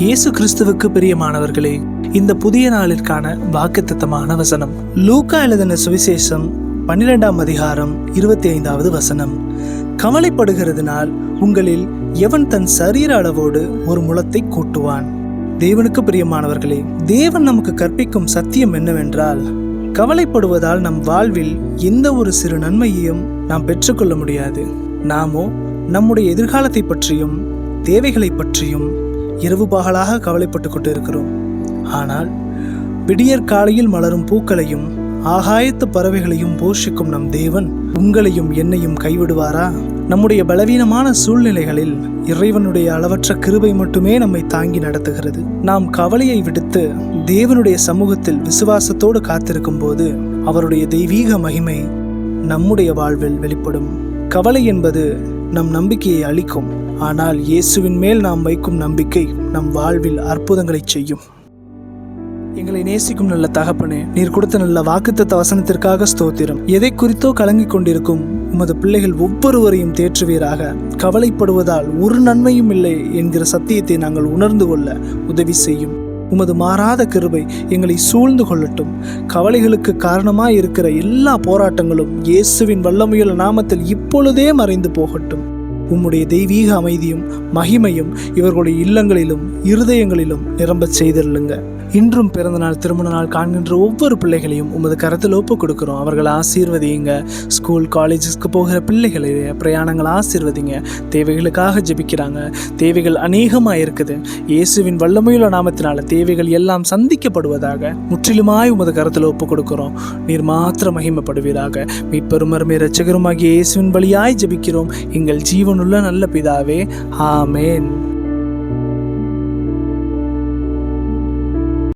இயேசு கிறிஸ்துவுக்கு பிரியமானவர்களே, இந்த புதிய நாளிற்கான வாக்குத்தத்தமான வசனம் லூக்கா எழுதின சுவிசேஷம் 12ஆம் அதிகாரம் 25வது வசனம். கவலைப்படுகிறதுனால் உங்களில் எவன் தன் சரீர அளவோடு ஒரு முழத்தை கூட்டுவான்? தேவனுக்கு பிரியமானவர்களே, தேவன் நமக்கு கற்பிக்கும் சத்தியம் என்னவென்றால், கவலைப்படுவதால் நம் வாழ்வில் எந்த ஒரு சிறு நன்மையையும் நாம் பெற்றுக்கொள்ள முடியாது. நாமோ நம்முடைய எதிர்காலத்தை பற்றியும் தேவைகளை பற்றியும் இரவு பகலாக கவலைப்பட்டு கொண்டு இருக்கிறோம். ஆனால் விடியற் காலையில் மலரும் பூக்களையும் ஆகாயத்து பறவைகளையும் போஷிக்கும் நம் தேவன் உங்களையும் என்னையும் கைவிடுவாரா? நம்முடைய பலவீனமான சூழ்நிலைகளில் இறைவனுடைய அளவற்ற கிருபை மட்டுமே நம்மை தாங்கி நடத்துகிறது. நாம் கவலையை விடுத்து தேவனுடைய சமூகத்தில் விசுவாசத்தோடு காத்திருக்கும் போது அவருடைய தெய்வீக மகிமை நம்முடைய வாழ்வில் வெளிப்படும். கவலை என்பது நம் நம்பிக்கையை அளிக்கும். ஆனால் இயேசுவின் மேல் நாம் வைக்கும் நம்பிக்கை நம் வாழ்வில் அற்புதங்களை செய்யும். எங்களை நேசிக்கும் நல்ல தகப்பனே, நீர் கொடுத்த நல்ல வாக்குத்தத்த வசனத்திற்காக ஸ்தோத்திரம். எதை குறித்தோ கலங்கிக் கொண்டிருக்கும் உமது பிள்ளைகள் ஒவ்வொருவரையும் தேற்றுவீராக. கவலைப்படுவதால் ஒரு நன்மையும் இல்லை என்கிற சத்தியத்தை நாங்கள் உணர்ந்து கொள்ள உதவி செய்யும். உமது மாறாத கிருபை எங்களை சூழ்ந்து கொள்ளட்டும். கவலைகளுக்கு காரணமாய் இருக்கிற எல்லா போராட்டங்களும் இயேசுவின் வல்லமையுள்ள நாமத்தில் இப்பொழுதே மறைந்து போகட்டும். உம்முடைய தெய்வீக அமைதியும் மகிமையும் இவர்களுடைய இல்லங்களிலும் இருதயங்களிலும் நிரம்ப செய்திருளுங்க. இன்றும் பிறந்த நாள் திருமண நாள் காண்கின்ற ஒவ்வொரு பிள்ளைகளையும் உமது கரத்தில் ஒப்பு கொடுக்குறோம். அவர்களை ஆசீர்வதிங்க. ஸ்கூல் காலேஜஸ்க்கு போகிற பிள்ளைகளை பிரயாணங்கள் ஆசீர்வதிங்க. தேவைகளுக்காக ஜெபிக்கிறாங்க. தேவைகள் அநேகமாக இருக்குது. இயேசுவின் வல்லமையுள்ள நாமத்தினால தேவைகள் எல்லாம் சந்திக்கப்படுவதாக முற்றிலுமாய் உமது கரத்தில் ஒப்பு கொடுக்குறோம். நீர் மாத்திர மகிமைப்படுவீராக. மீட்பெரும் அருமை இரட்சகருமாகிய இயேசுவின் வழியாய் ஜெபிக்கிறோம் எங்கள் ஜீவனுள்ள நல்ல பிதாவே, ஆமேன்.